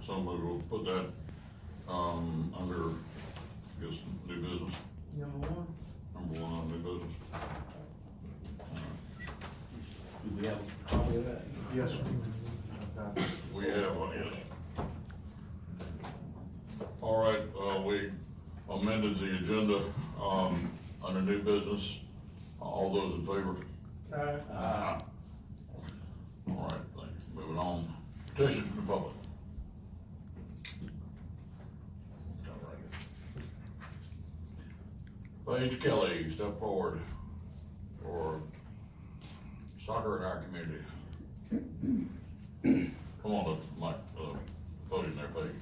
Somebody will put that, under, I guess, new business, Number one. number one on new business. Do we have a copy of that? Yes, sir. We have one, yes. All right, we amended the agenda, under new business. All those in favor? Aye. All right, thank you. Moving on. Petitions from the public. Paige Kelly, step forward for soccer in our community. Come on, Mike, podium there, Paige.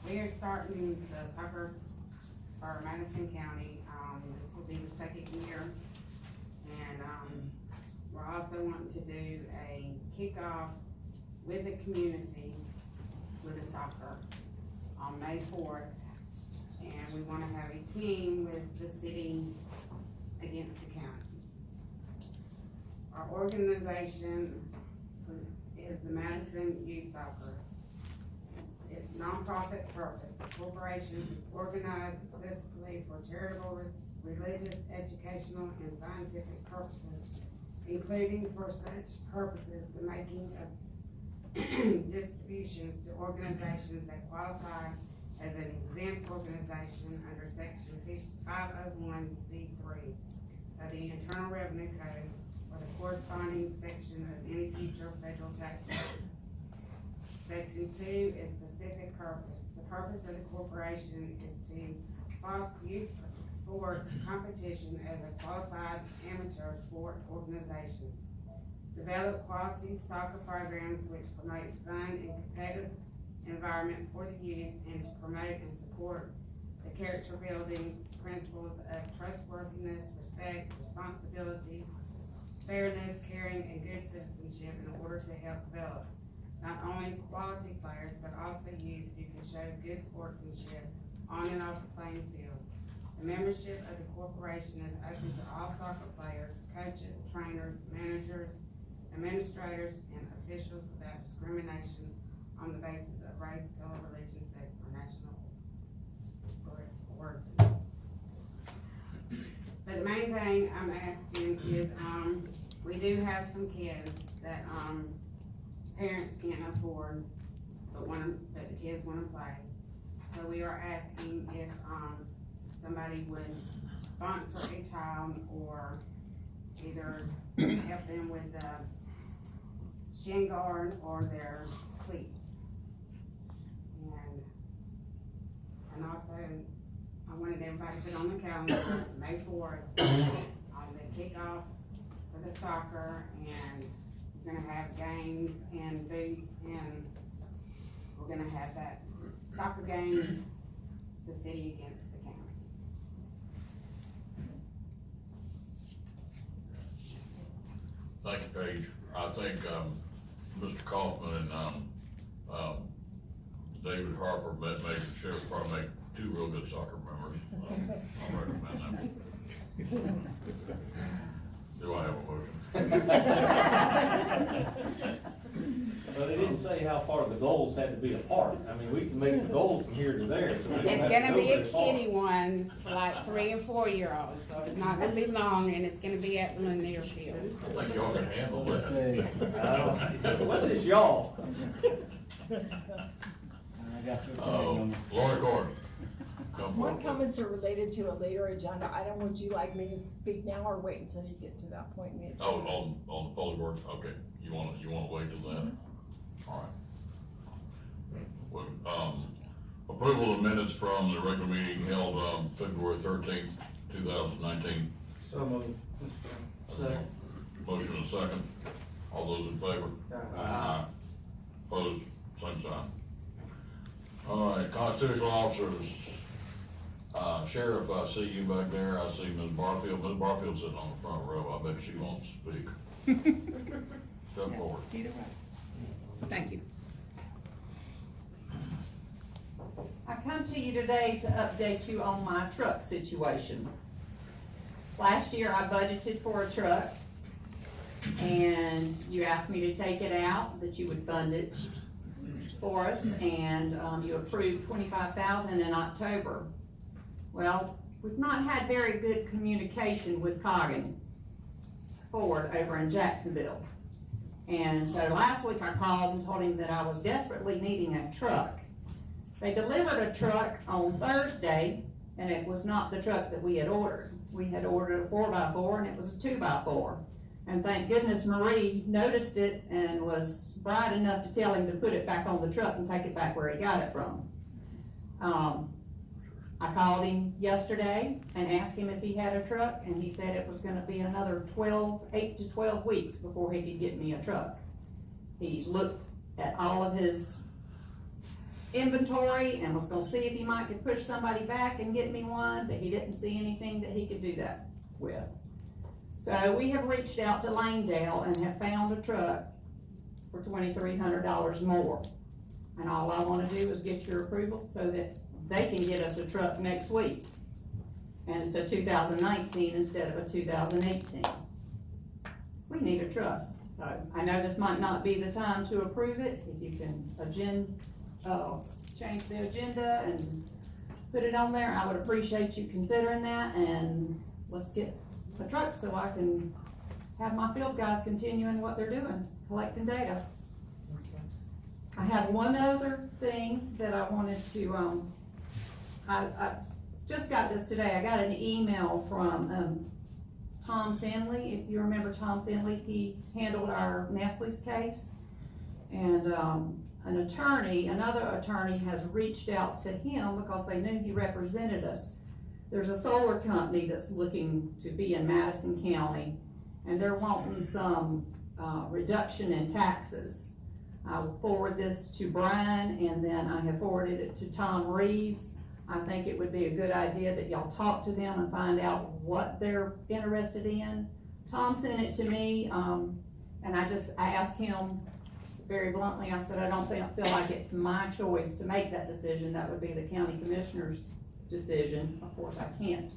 We are starting the soccer for Madison County, this will be the second year. And, we're also wanting to do a kickoff with the community with the soccer on May 4th. And we wanna have a team with the city against the county. Our organization is the Madison Youth Soccer. It's nonprofit purpose. The corporation is organized successfully for charitable, religious, educational, and scientific purposes, including for such purposes, the making of distributions to organizations that qualify as an exempt organization under section 501(c)(3) of the Internal Revenue Code or the corresponding section of any future federal tax code. Section 2 is specific purpose. The purpose of the corporation is to foster youth sports competition as a qualified amateur sport organization. Develop quality soccer programs which promote fun and competitive environment for the youth and to promote and support the character building principles of trustworthiness, respect, responsibility, fairness, caring, and good citizenship in order to help develop not only quality players, but also youth who can show good sportsmanship on and off the playing field. The membership of the corporation is open to all soccer players, coaches, trainers, managers, administrators, and officials without discrimination on the basis of race, color, religion, sex, or national origin. But the main thing I'm asking is, we do have some kids that, parents can't afford, but the kids wanna play. So we are asking if, somebody would sponsor a child or either help them with the shin guard or their cleats. And also, I wanted everybody to put on the calendar, May 4th, on the kickoff for the soccer, and we're gonna have games and booths, and we're gonna have that soccer game, the city against the county. Thank you, Paige. I think, Mr. Kaufman and, David Harper make the sheriff's probably make two real good soccer members. I recommend them. Do I have a motion? Well, they didn't say how far the goals had to be apart. I mean, we can make the goals from here to there. So we don't It's have to gonna go be a very far. kiddie one for like 3 and 4 year olds, so it's not gonna be long, and it's gonna be at Lanier Field. I think y'all can handle that. What's this y'all? I got you. Lori Gordon. Come My forward. comments are related to a later agenda item. Would you like me to speak now or wait until you get to that point in the agenda? Oh, on the public works, okay, you wanna wait till then? All right. Well, approval of minutes from the regular meeting held, February 13th, 2019. So moved. Second. Motion and second, all those in favor? Aye. Opposed, same sign. All right, constitutional officers, Sheriff, I see you back there, I see Ms. Barfield. Ms. Barfield's sitting on the front row, I bet she wants to speak. Step forward. Either way. Thank you. I come to you today to update you on my truck situation. Last year I budgeted for a truck. and you asked me to take it out, that you would fund it for us, and, you approved 25,000 in October. Well, we've not had very good communication with Coggin Ford over in Jacksonville. And so last week I called and told him that I was desperately needing a truck. They delivered a truck on Thursday, and it was not the truck that we had ordered. We had ordered a 4x4 and it was a 2x4. And thank goodness Marie noticed it and was bright enough to tell him to put it back on the truck and take it back where he got it from. I called him yesterday and asked him if he had a truck, and he said it was gonna be another 8 to 12 weeks before he could get me a truck. He's looked at all of his inventory and was gonna see if he might could push somebody back and get me one, but he didn't see anything that he could do that with. So we have reached out to Langdale and have found a truck for $2,300 more. And all I wanna do is get your approval so that they can get us a truck next week. And it's a 2019 instead of a 2018. We need a truck. So I know this might not be the time to approve it. If you can change the agenda and put it on there, I would appreciate you considering that, and let's get a truck so I can have my field guys continuing what they're doing, collecting data. I have one other thing that I wanted to, I just got this today. I got an email from, Tom Finley. If you remember Tom Finley, he handled our Nestle's case. And, another attorney has reached out to him because they knew he represented us. There's a solar company that's looking to be in Madison County, and they're wanting some, reduction in taxes. I will forward this to Brian, and then I have forwarded it to Tom Reeves. I think it would be a good idea that y'all talk to them and find out what they're interested in. Tom sent it to me, and I asked him very bluntly, I said, I don't feel like it's my choice to make that decision. That would be the county commissioner's decision. Of course, I can't,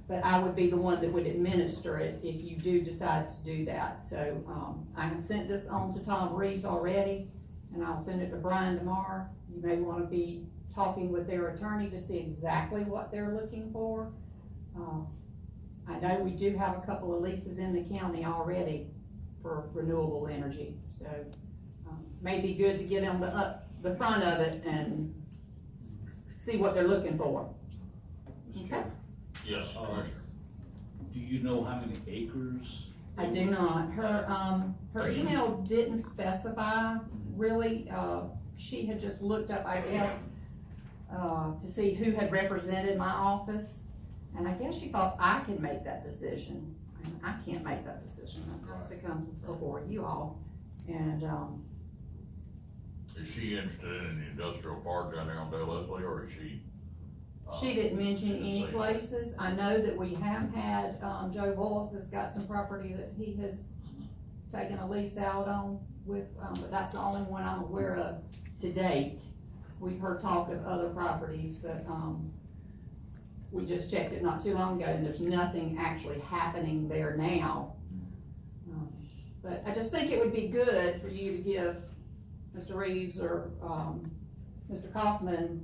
but I would be the one that would administer it if you do decide to do that. So, I have sent this on to Tom Reeves already, and I'll send it to Brian tomorrow. You may wanna be talking with their attorney to see exactly what they're looking for. I know we do have a couple of leases in the county already for renewable energy, so may be good to get on the front of it and see what they're looking for. Okay? Yes, Commissioner. Do you know how many acres? I do not. Her email didn't specify really. She had just looked up, I guess, to see who had represented my office, and I guess she thought I could make that decision. And I can't make that decision. That has to come before you all. And Is she interested in the industrial park down there on Dale Leslie, or is she? she didn't mention she didn't any say places. I know that we have had, Joe Boyles has got some property that he has taken a lease out on with, but that's the only one I'm aware of to date. We've heard talk of other properties, but, we just checked it not too long ago, and there's nothing actually happening there now. But I just think it would be good for you to give Mr. Reeves or, Mr. Kaufman,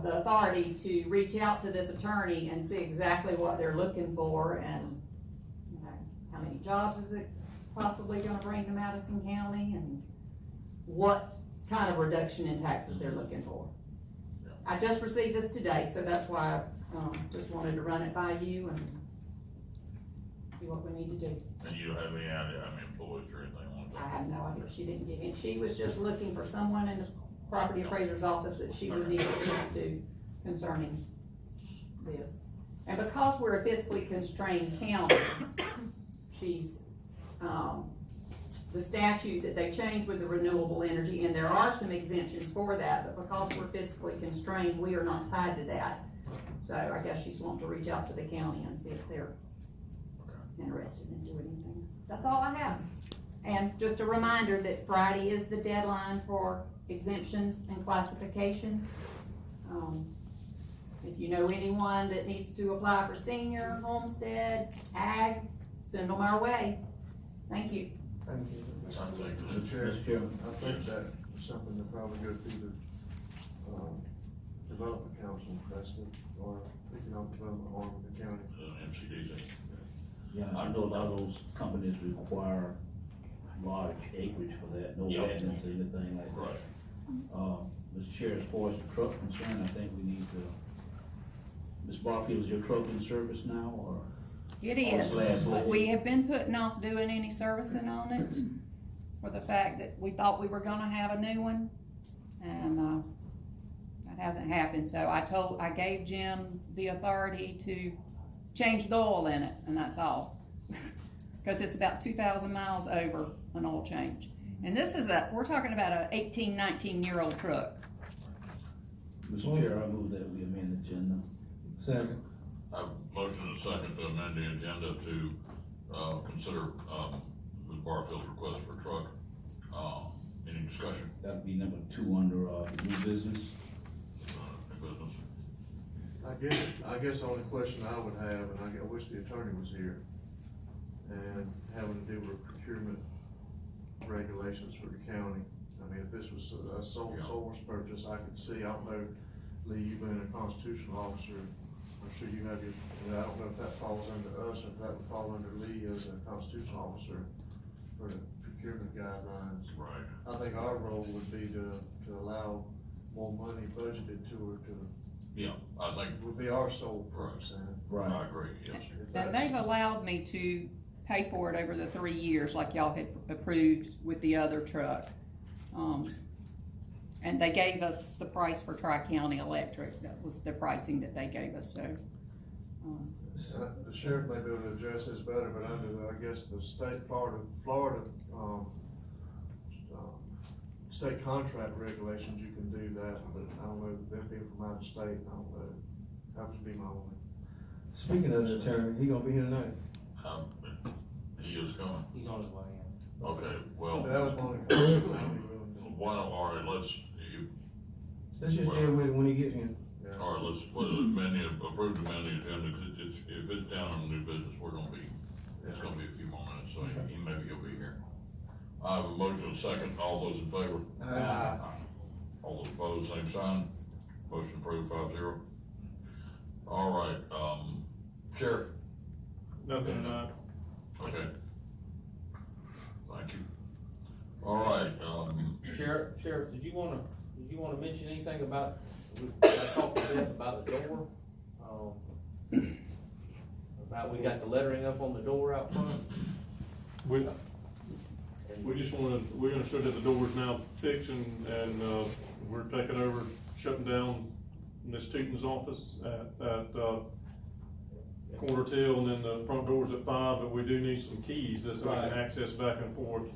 the authority to reach out to this attorney and see exactly what they're looking for, and, you know, how many jobs is it possibly gonna bring to Madison County, and what kind of reduction in taxes they're looking for. I just received this today, so that's why I, just wanted to run it by you and see what we need to do. And you don't have any idea how many employees or anything like that? I have no idea, she didn't give me, she was just looking for someone in the property appraiser's office that she would need to speak to concerning this. And because we're a fiscally constrained county, she's, the statute that they changed with the renewable energy, and there are some exemptions for that, but because we're fiscally constrained, we are not tied to that. So I guess she's wanting to reach out to the county and see if they're interested in doing anything. That's all I have. And just a reminder that Friday is the deadline for exemptions and classifications. If you know anyone that needs to apply for senior, homestead, ag, send them our way. Thank you. Thank you. I think Mr. this- Chair, Mr. Chairman. I think that is something to probably go through the, development council, that's the, or economic development arm of the county. MCDC. Yeah, I know a lot of those companies require large acreage for that, no Yeah. wetlands or anything like that. Right. Mr. Chair, as far as the truck concern, I think we need to, Ms. Barfield, is your truck in service now, or? It Oh, it's last is, lady. we have been putting off doing any servicing on it for the fact that we thought we were gonna have a new one, and, that hasn't happened, so I gave Jim the authority to change the oil in it, and that's all. Cause it's about 2,000 miles over an oil change. And this is we're talking about a 18, 19-year-old truck. Mr. Chair, I move that we amend the agenda. Second. I have a motion and a second to amend the agenda to, consider, Ms. Barfield's request for a truck. Any discussion? That'd be number 2 under, new business. New business? I guess the only question I would have, and I wish the attorney was here, and having to do with procurement regulations for the county. I mean, if this was a sole Yeah. source purchase, I could see, I don't know, Lee, you being a constitutional officer, I'm sure you have your, I don't know if that falls under us, or if that would fall under Lee as a constitutional officer for the procurement guidelines. Right. I think our role would be to allow more money budgeted to her Yeah, I think, would be our sole purpose, and Right. I agree, yes. if Now, that's- they've allowed me to pay for it over the 3 years like y'all had approved with the other truck. And they gave us the price for Tri-County Electric, that was the pricing that they gave us, so. The sheriff may be able to address this better, but under, I guess, the state, Florida, state contract regulations, you can do that, but I don't know, them being from out of state, I don't know. That would be my only. Speaking of the attorney, he gonna be here tonight? He is coming. He's on his way in. Okay, well, That was my only question. I don't really why don't, all right, let's, Let's just deal with it when he gets here. know. all right, let's, approve the amended agenda, cause if it's down on new business, it's gonna be a few more minutes, so maybe he'll be here. I have a motion, second, all those in favor? Aye. All those opposed, same sign, motion approved 5-0. All right, Sheriff? Nothing, Okay. Thank you. All right, Sheriff, did you wanna mention anything about, I talked to Beth about the door? About, we got the lettering up on the door out front? we we're gonna show that the door's now fixed and we're taking over, shutting down Miss Teaton's office at Corner Till, and then the front door's at 5, but we do need some keys, so we Right. can access back and forth.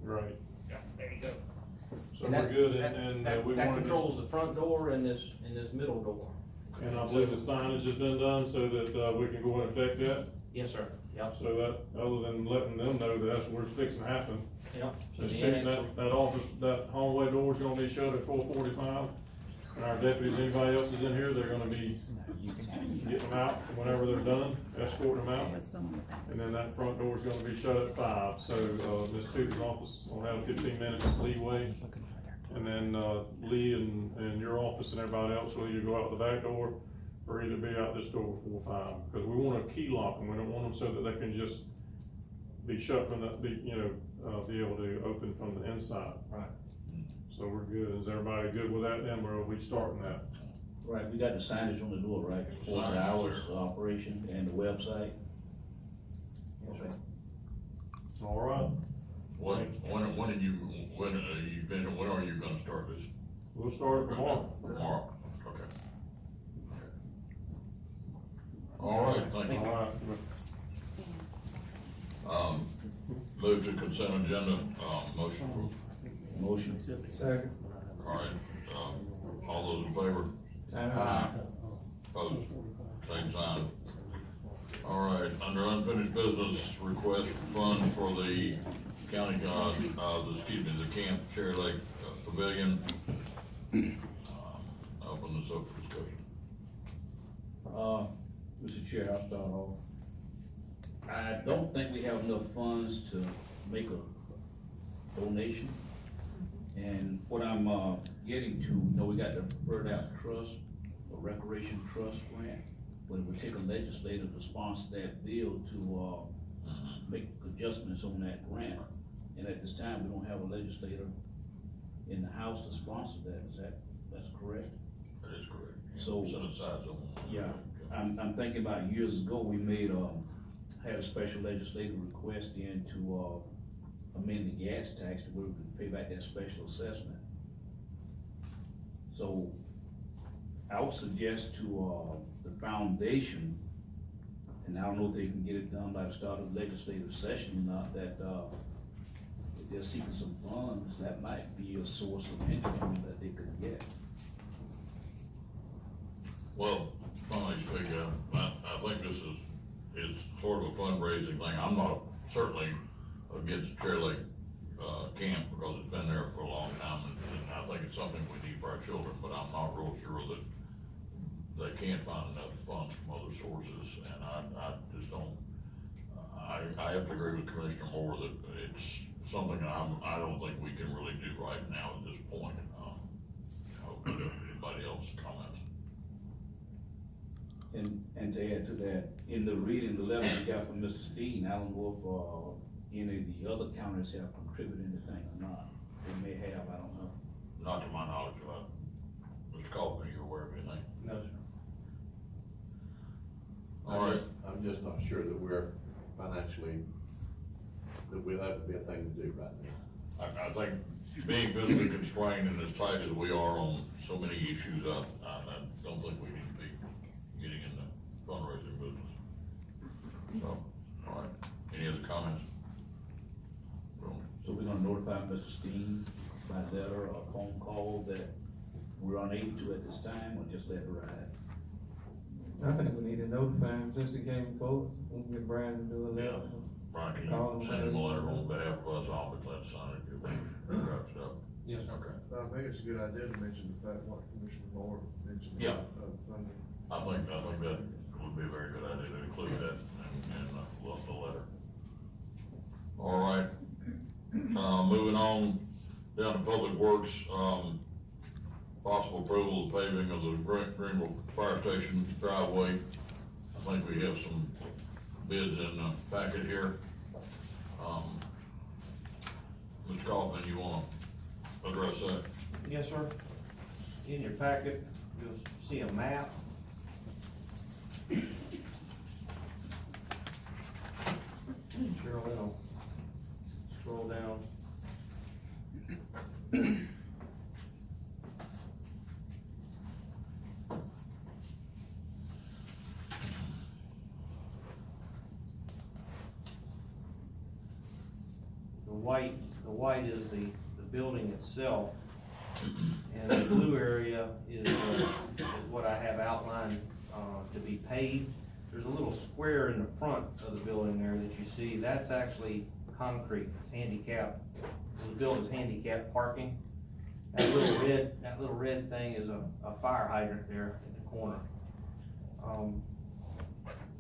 Right. Yeah, there you go. So we're good, and we That wanted to. controls the front door and this middle door. And I believe the signage has been done so that, we can go and affect that, Yes, sir. Yep. so that, other than letting them know that that's what's fixing to happen. Yep. So Just the taking annex- that office, that hallway door's gonna be shut at 4:45, and our deputies, anybody else is in here, they're gonna be getting them out whenever they're done, escorting them out. And then that front door's gonna be shut at 5, so, Ms. Tooter's office will have 15 minutes leeway. And then, Lee and your office and everybody else will either go out the back door or either be out this door before 5, because we wanna key lock them, we don't want them so that they can just be shut from the, be able to open from the inside. Right. So we're good, is everybody good with that then, where are we starting that? Right, we got the signage on the door, right? For the hours of operation and the website. Okay. All right, when are you gonna start this? we'll start it tomorrow. Tomorrow, okay. All right, thank you. All right, Move to consent agenda, motion approved. Motion. Second. All right, all those in favor? Aye. Opposed? Same sign. All right, under unfinished business, request for funds for the county, the Camp Cherry Lake Pavilion. Open this up for discussion. Mr. Chair, I'll start off. I don't think we have enough funds to make a donation. And what I'm, getting to, you know, we got the Bird Out Trust, a Recreation Trust grant, but it would take a legislator to sponsor that bill to, make adjustments on that grant. And at this time, we don't have a legislator in the House to sponsor that, that's correct? That is correct. So- Set aside some. Yeah, I'm thinking about years ago, we made, had a special legislative request in to, amend the gas tax to where we could pay back that special assessment. So, I would suggest to, the foundation, and I don't know if they can get it done by the start of the legislative session or not, that, if they're seeking some funds, that might be a source of income that they could get. Well, funny speak, I think this is sort of a fundraising thing. I'm not certainly against Chair Lake, camp because it's been there for a long time and I think it's something we need for our children, but I'm not real sure that they can't find enough funds from other sources and I just don't, I have to agree with Commissioner Moore that it's something I don't think we can really do right now at this point. Anybody else comments? And to add to that, in the reading, the letter we got from Mr. Steen, I don't know if, any of the other counties have contributed anything or not. They may have, I don't know. Not to my knowledge, Mr. Kaufman, you aware of anything? No, sir. All right. I'm just not sure that we're financially, that that would be a thing to do right now. I think being physically constrained and as tight as we are on so many issues, I don't think we need to be getting in the fundraising business. So, all right, any other comments? So we're gonna notify Mr. Steen by letter or phone call that we're unable to at this time, or just let it ride? I think we need to notify him since he came forward, we can get Brian to do a letter. Brian, can Call you him. send him a letter on behalf of us? I'll be glad to sign it if you draft it up. Yes, sir. Okay. But I think it's a good idea to mention the fact what Commissioner Moore mentioned. Yeah. Funding. I think that would be a very good idea to include that in the letter. All right, moving on down to Public Works, possible approval of paving of the Greenville Fire Station driveway. I think we have some bids in the packet here. Mr. Kaufman, you wanna address that? Yes, sir. In your packet, you'll see a map. Cheryl, will scroll down. The white is the building itself, and the blue area is what I have outlined, to be paved. There's a little square in the front of the building there that you see, that's actually concrete, it's handicap, it was built as handicap parking. That little red thing is a fire hydrant there in the corner.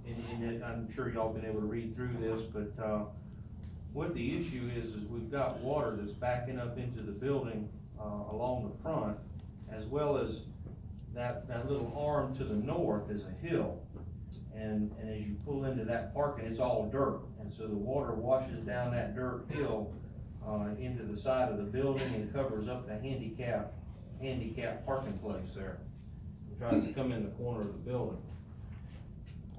And I'm sure y'all been able to read through this, but, what the issue is we've got water that's backing up into the building, along the front, as well as that little arm to the north is a hill. And as you pull into that parking, it's all dirt, and so the water washes down that dirt hill, into the side of the building and covers up the handicap parking place there. It tries to come in the corner of the building.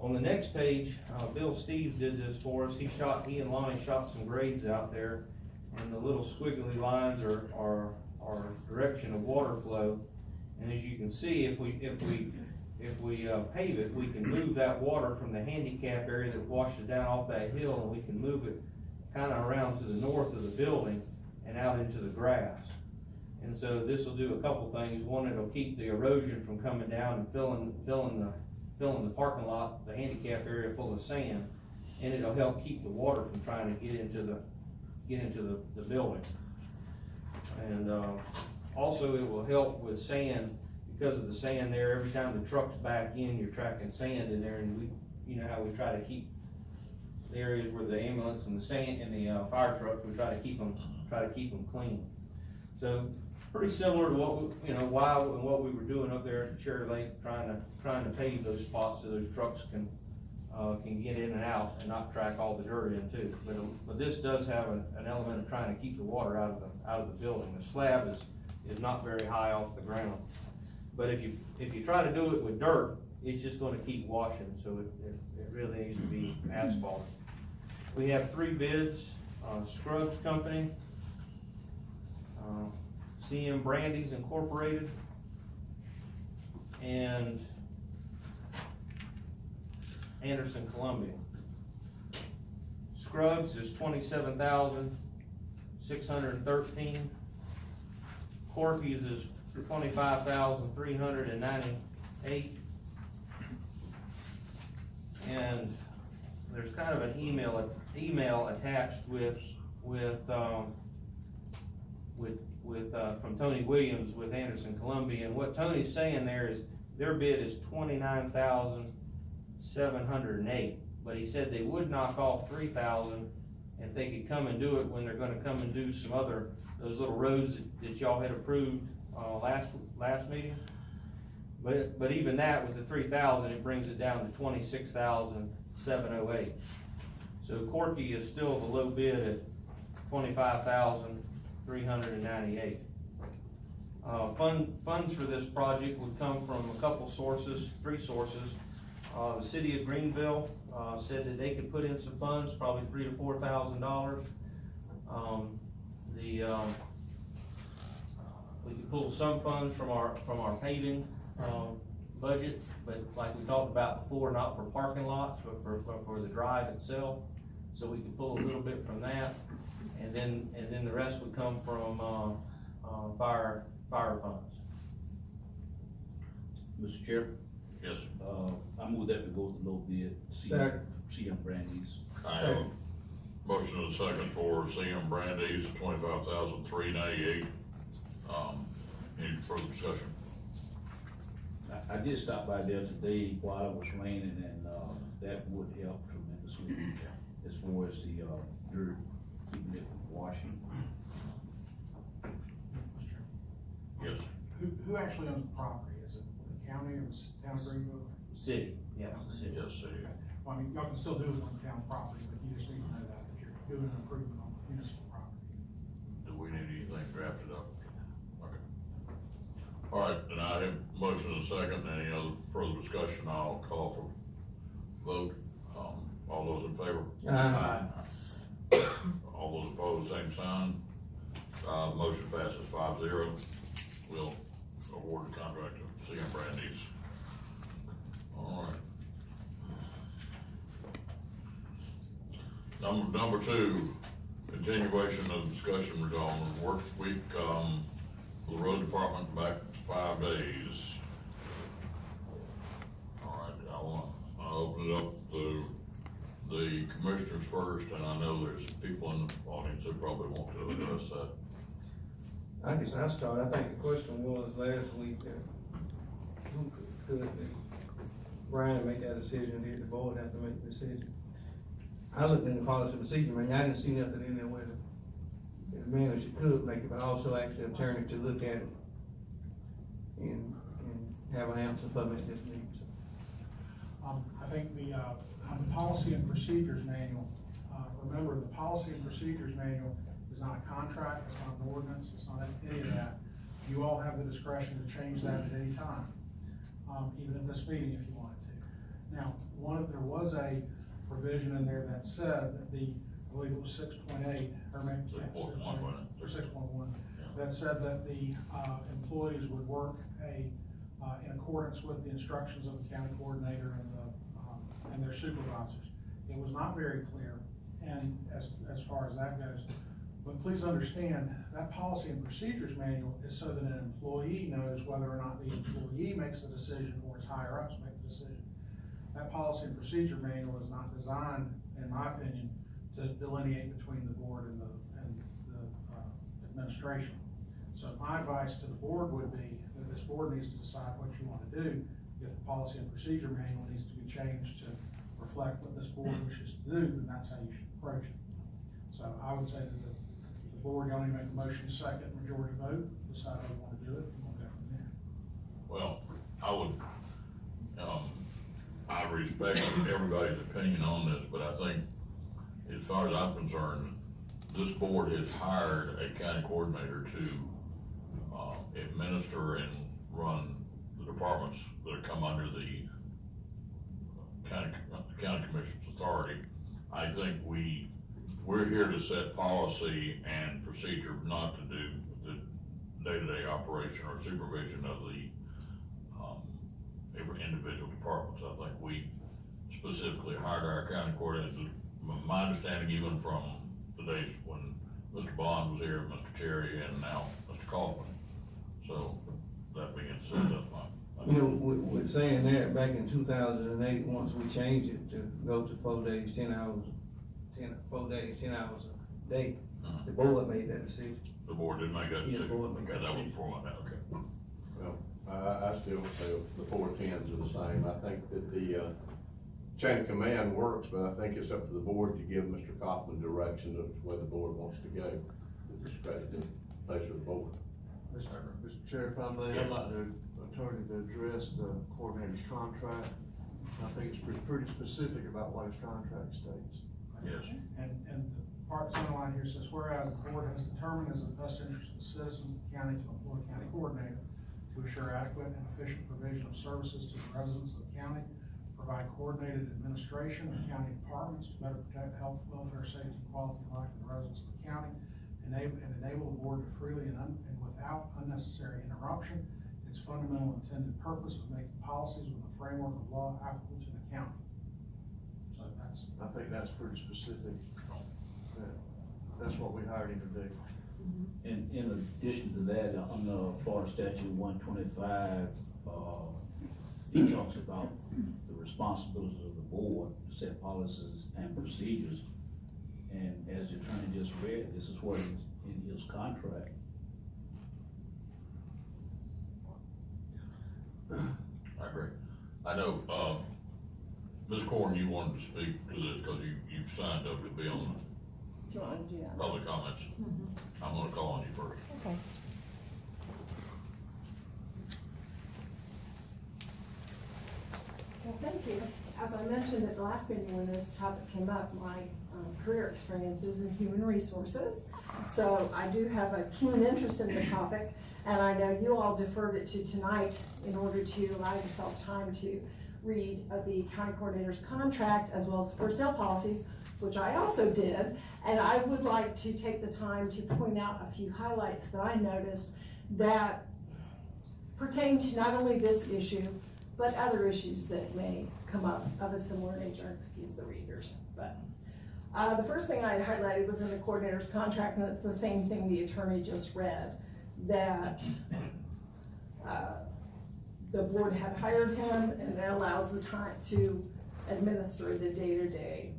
On the next page, Bill Steves did this for us. He and Lonnie shot some grades out there, and the little squiggly lines are direction of water flow. And as you can see, if we pave it, we can move that water from the handicap area that washes down off that hill, and we can move it kind of around to the north of the building and out into the grass. And so this will do a couple things. One, it'll keep the erosion from coming down and filling the parking lot, the handicap area full of sand, and it'll help keep the water from trying to get into the building. And also it will help with sand, because of the sand there. Every time the truck's back in, you're tracking sand in there, and you know how we try to keep the areas where the ambulance and the sand and the, fire trucks, we try to keep them clean. So, pretty similar to what, what we were doing up there at the Cherry Lake, trying to pave those spots so those trucks can get in and out and not track all the dirt in too. But this does have an element of trying to keep the water out of the building. The slab is not very high off the ground. But if you try to do it with dirt, it's just gonna keep washing, so it really needs to be asphalted. We have 3 bids, Scruggs Company, CM Brandy's Incorporated, and Anderson Columbia. Scruggs is $27,613. Corky's is $25,398. And there's kind of an email attached from Tony Williams with Anderson Columbia, and what Tony's saying there is their bid is $29,708, but he said they would knock off $3,000 if they could come and do it when they're gonna come and do some other, those little roads that y'all had approved, last meeting. But even that, with the $3,000, it brings it down to $26,708. So Corky is still the low bid at $25,398. Funds for this project would come from a couple sources, 3 sources. The city of Greenville, said that they could put in some funds, probably $3,000 to $4,000. We could pull some funds from our paving, budget, but like we talked about before, not for parking lots, but for the drive itself. So we could pull a little bit from that, and then the rest would come from, fire funds. Mr. Chair, Yes. I move that we go with the low bid, CM Brandy's. I have a motion and a second for CM Brandy's, $25,398. Any further discussion? I did stop by there today while it was raining, and, that would help tremendously as far as the, dirt, keeping it from washing. Yes. Who actually owns the property? Is it the county or the town of Greenville? City, yes, the city. Yes, city. Okay. Well, I mean, y'all can still do it on town property, but you just need to know that you're doing an improvement on municipal property. Do we need anything drafted up? Okay. All right, and I have motion and a second. Any other further discussion? I'll call for vote. All those in favor? Aye. All those opposed, same sign. Motion passes 5-0. We'll award the contract to CM Brandy's. All right. Number 2, continuation of discussion regarding work week, for the road department back to 5 days. All right, I'll open it up to the commissioners first, and I know there's people in the audience who probably want to address that. I guess I'll start. I think the question was last week, who could Brian make that decision, did the board have to make the decision? I looked in the policy and procedure, man, I didn't see nothing in there where the manager could make it, but also actually an attorney to look at it and have an answer for me at this meeting. I think the policy and procedures manual, remember, the policy and procedures manual is not a contract, it's not an ordinance, it's not any of that. You all have the discretion to change that at any time, even in this meeting if you wanted to. Now, there was a provision in there that said that I believe it was 6.8, or maybe 6.1, that said that the employees would work in accordance with the instructions of the county coordinator and their supervisors. It was not very clear, and as far as that goes. But please understand, that policy and procedures manual is so that an employee knows whether or not the employee makes the decision or his higher ups make the decision. That policy and procedure manual is not designed, in my opinion, to delineate between the board and the administration. So my advice to the board would be that this board needs to decide what you want to do, if the policy and procedure manual needs to be changed to reflect what this board wishes to do, then that's how you should approach it. So I would say that the board, y'all need to make the motion second, majority vote, decide how you wanna do it, and we'll go from there. Well, I would, I respect everybody's opinion on this, but I think, as far as I'm concerned, this board has hired a county coordinator to, administer and run the departments that come under the county commission's authority. I think we're here to set policy and procedure, not to do the day-to-day operation or supervision of the, every individual departments. I think we specifically hired our county coordinator. My understanding, even from the days when Mr. Bond was here, Mr. Cherry, and now Mr. Kaufman. So, that being said, that's my. You know, with saying that, back in 2008, once we changed it to go to 4 days, 10 hours, 4 days, 10 hours a day, the board made that decision. The board didn't make that Yeah, the decision? board made that Okay, that was decision. before my, okay. Well, I still feel the 4 10s are the same. I think that the, chain of command works, but I think it's up to the board to give Mr. Kaufman direction of where the board wants to go. With respect to the pleasure of the board. Mr. Chair, if I may, I'd like the attorney to address the coordinator's contract. I think it's pretty specific about what his contract states. Yes. And the part that's underlined here says, whereas the board has determined as in the best interest of the citizens of the county to employ a county coordinator to assure adequate and efficient provision of services to the residents of the county, provide coordinated administration of county departments to better protect the health, welfare, safety, and quality of life of the residents of the county, enable the board to freely and without unnecessary interruption its fundamental intended purpose of making policies within the framework of law applicable to the county. So that's. I think that's pretty specific. That's what we hired him to do. And in addition to that, under Florida Statute 125, it talks about the responsibilities of the board to set policies and procedures. And as the attorney just read, this is what is in his contract. I agree. I know, Ms. Corn, you wanted to speak to this because you've signed up to be on Do you want to do that? public comments. I'm gonna call on you first. Okay. Well, thank you. As I mentioned at the last meeting when this topic came up, my career experiences in human resources. So I do have a keen interest in the topic, and I know you all deferred it to tonight in order to allow yourselves time to read the county coordinator's contract as well as personnel policies, which I also did. And I would like to take the time to point out a few highlights that I noticed that pertain to not only this issue, but other issues that may come up of a similar nature, excuse the readers. But the first thing I had highlighted was in the coordinator's contract, and it's the same thing the attorney just read, that the board had hired him, and that allows the time to administer the day-to-day.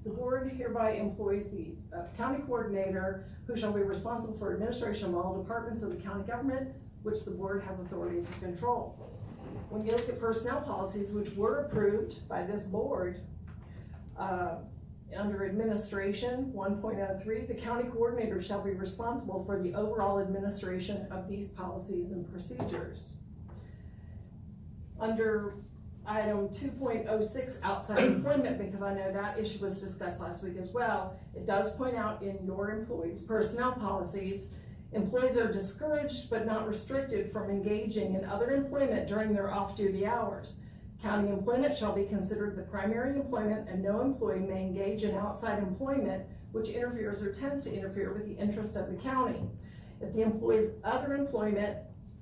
The board hereby employs the county coordinator, who shall be responsible for administration of all departments of the county government, which the board has authority to control. When you look at personnel policies, which were approved by this board, under administration 1.03, the county coordinator shall be responsible for the overall administration of these policies and procedures. Under item 2.06, outside employment, because I know that issue was discussed last week as well, it does point out in your employees' personnel policies, employees are discouraged but not restricted from engaging in other employment during their off-duty hours. County employment shall be considered the primary employment, and no employee may engage in outside employment which interferes or tends to interfere with the interest of the county. If the employee's other employment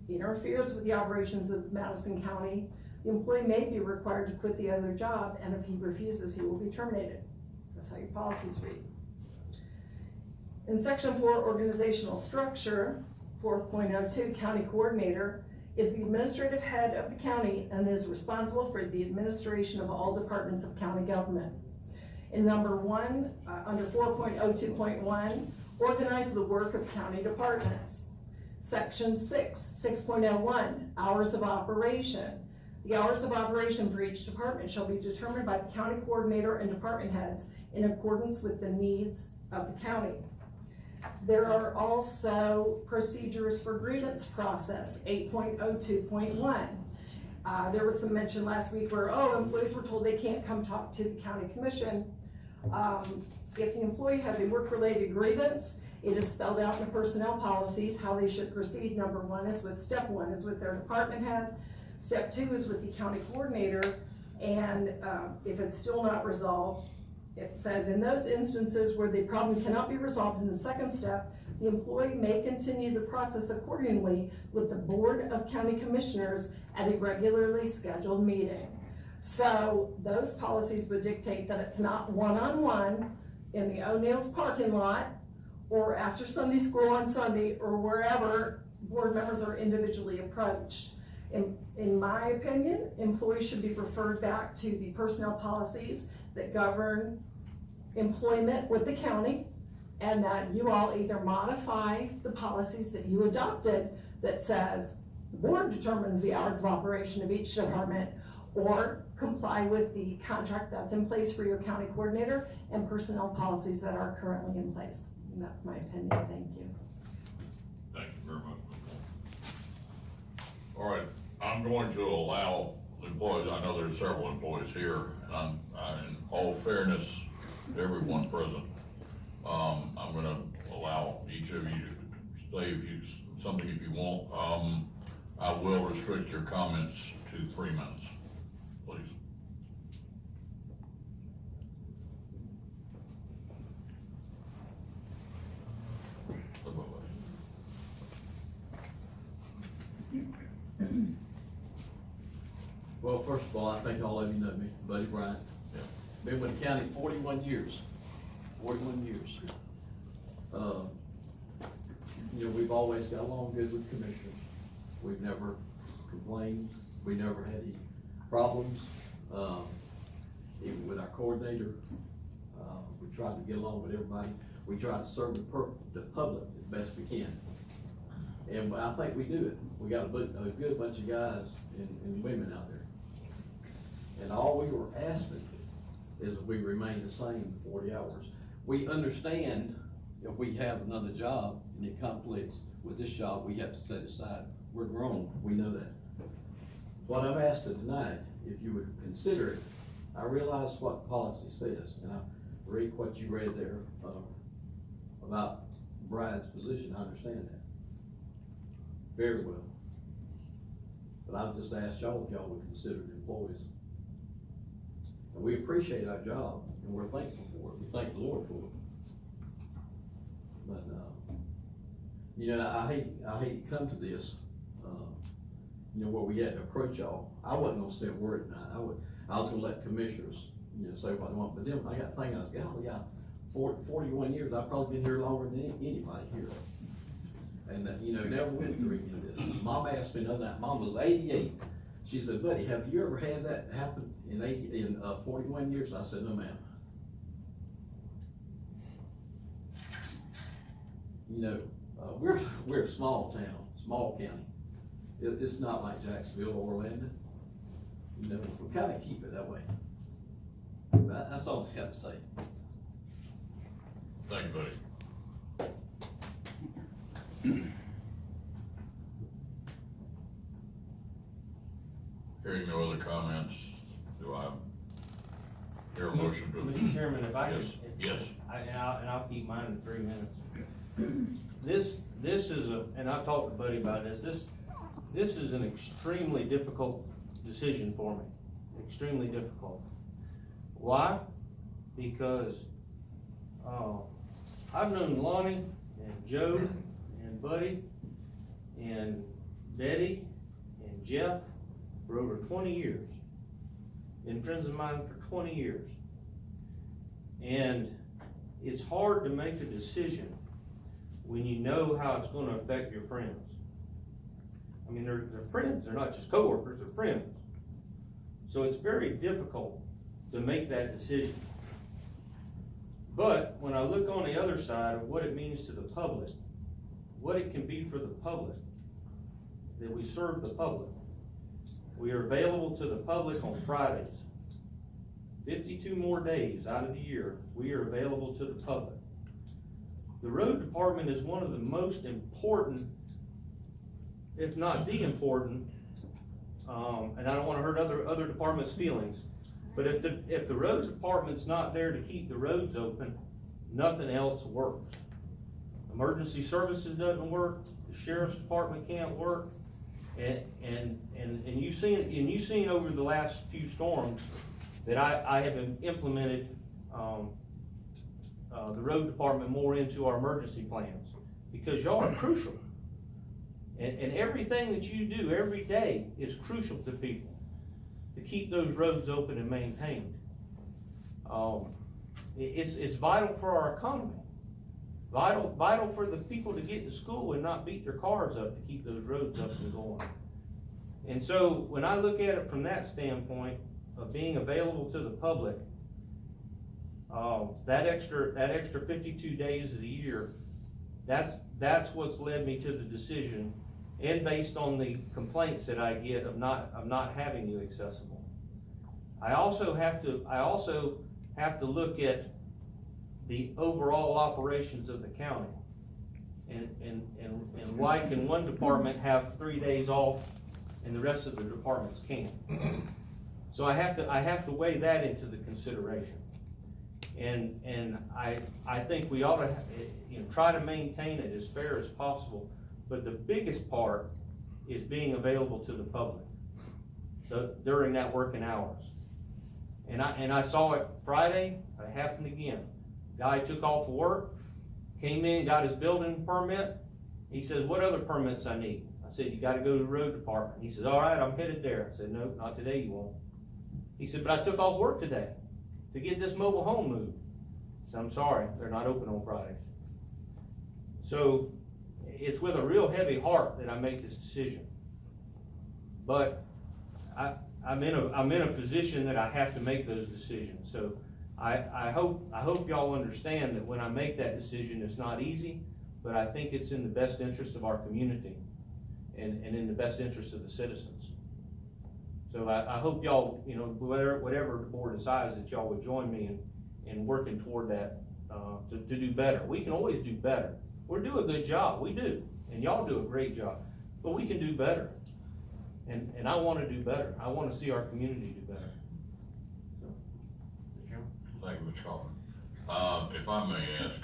interferes with the operations of Madison County, the employee may be required to quit the other job, and if he refuses, he will be terminated. That's how your policies read. In section 4, organizational structure, 4.02, county coordinator is the administrative head of the county and is responsible for the administration of all departments of county government. In number 1, under 4.02.1, organize the work of county departments. Section 6, 6.01, hours of operation. The hours of operation for each department shall be determined by the county coordinator and department heads in accordance with the needs of the county. There are also procedures for grievance process, 8.02.1. There was some mention last week where, employees were told they can't come talk to the county commission. If the employee has a work-related grievance, it is spelled out in the personnel policies how they should proceed. Step one is with their department head. Step two is with the county coordinator, and if it's still not resolved, it says in those instances where the problem cannot be resolved in the second step, the employee may continue the process accordingly with the Board of County Commissioners at a regularly scheduled meeting. So those policies would dictate that it's not one-on-one in the O'Neill's parking lot or after Sunday school on Sunday or wherever board members are individually approached. In my opinion, employees should be referred back to the personnel policies that govern employment with the county, and that you all either modify the policies that you adopted that says the board determines the hours of operation of each department, or comply with the contract that's in place for your county coordinator and personnel policies that are currently in place. And that's my opinion. Thank you. Thank you very much. All right, I'm going to allow employees, I know there's several employees here, and in all fairness to everyone present, I'm gonna allow each of you to say something if you want. I will restrict your comments to 3 minutes, please. Well, first of all, I think all of you know me, Buddy Bryant. Yeah. Been with the county 41 years. 41 years. We've always got along good with commissioners. We've never complained. We never had any problems. Even with our coordinator, we tried to get along with everybody. We try to serve the public as best we can. And I think we do it. We got a good bunch of guys and women out there. And all we were asking is that we remain the same 40 hours. We understand if we have another job and it conflicts with this job, we have to set aside. We're grown, we know that. What I've asked tonight, if you would consider it, I realize what policy says, and I read what you read there about Brian's position. I understand that very well. But I've just asked y'all if y'all would consider the employees. And we appreciate our job, and we're thankful for it. We thank the Lord for it. But, I hate to come to this, where we had to approach y'all. I wasn't gonna say a word tonight. I was gonna let commissioners, say what they want. But then I got thinking, I was, golly, 41 years, I've probably been here longer than anybody here. And, never went through any of this. Mom asked me the other night, Mom was 88. She said, Buddy, have you ever had that happen in 41 years? I said, no, ma'am. We're a small town, small county. It's not like Jacksonville or Orlando. We kind of keep it that way. But that's all I have to say. Thank you, buddy. Hearing no other comments, do I hear a motion to? Mr. Chairman, if I could. Yes. And I'll keep mine in 3 minutes. This is and I've talked to Buddy about this is an extremely difficult decision for me, extremely difficult. Why? Because, I've known Lonnie and Joe and Buddy and Betty and Jeff for over 20 years. Been friends of mine for 20 years. And it's hard to make a decision when you know how it's gonna affect your friends. I mean, they're friends, they're not just coworkers, they're friends. So it's very difficult to make that decision. But when I look on the other side of what it means to the public, what it can be for the public, that we serve the public, We are available to the public on Fridays. 52 more days out of the year, we are available to the public. The road department is one of the most important, if not the important, and I don't wanna hurt other departments' feelings, but if the road department's not there to keep the roads open, nothing else works. Emergency services doesn't work, the sheriff's department can't work, and you've seen over the last few storms that I have implemented, the road department more into our emergency plans, because y'all are crucial. And everything that you do every day is crucial to people, to keep those roads open and maintained. It's vital for our economy, vital for the people to get to school and not beat their cars up to keep those roads up and going. And so when I look at it from that standpoint of being available to the public, that extra 52 days of the year, that's what's led me to the decision, and based on the complaints that I get of not having you accessible. I also have to look at the overall operations of the county. And why can one department have 3 days off and the rest of the departments can't? So I have to weigh that into the consideration. And I think we ought to, try to maintain it as fair as possible. But the biggest part is being available to the public during that working hours. And I saw it Friday. It happened again. Guy took off of work, came in, got his building permit. He says, "What other permits I need?" I said, "You got to go to the road department." He says, "All right, I'm headed there." I said, "No, not today, you won't." He said, "But I took off work today to get this mobile home moved." I said, "I'm sorry, they're not open on Fridays." So it's with a real heavy heart that I make this decision. But I'm in a position that I have to make those decisions. So I hope y'all understand that when I make that decision, it's not easy, but I think it's in the best interest of our community and in the best interest of the citizens. So I hope y'all, whatever the board decides, that y'all would join me in working toward that, to do better. We can always do better. We do a good job, we do, and y'all do a great job, but we can do better. And I wanna do better. I wanna see our community do better. So, Mr. Chairman? Thank you, Mr. Coffin. If I may ask,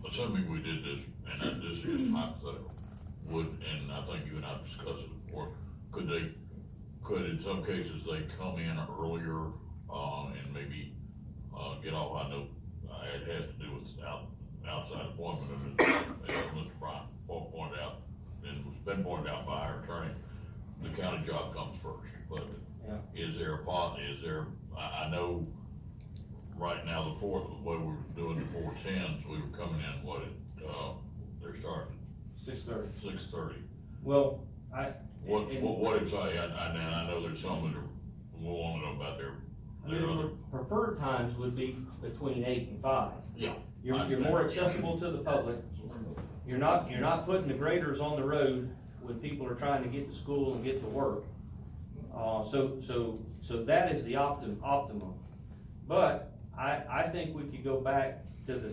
assuming we did this, and that this is hypothetical, and I think you and I discussed it before, could in some cases they come in earlier, and maybe, get off? I know it has to do with outside appointment, as Mr. Bryant pointed out, and it's been pointed out by our attorney, the county job comes first, but Yeah. is there I know right now the way we're doing the 410s, we were coming in, they're starting 6:30. 6:30. Well, What if I know there's some that we'll want to know about their other. preferred times would be between 8 and 5. Yeah. You're more accessible to the public. You're not putting the graders on the road when people are trying to get to school and get to work. So that is the optimum. But I think we could go back to the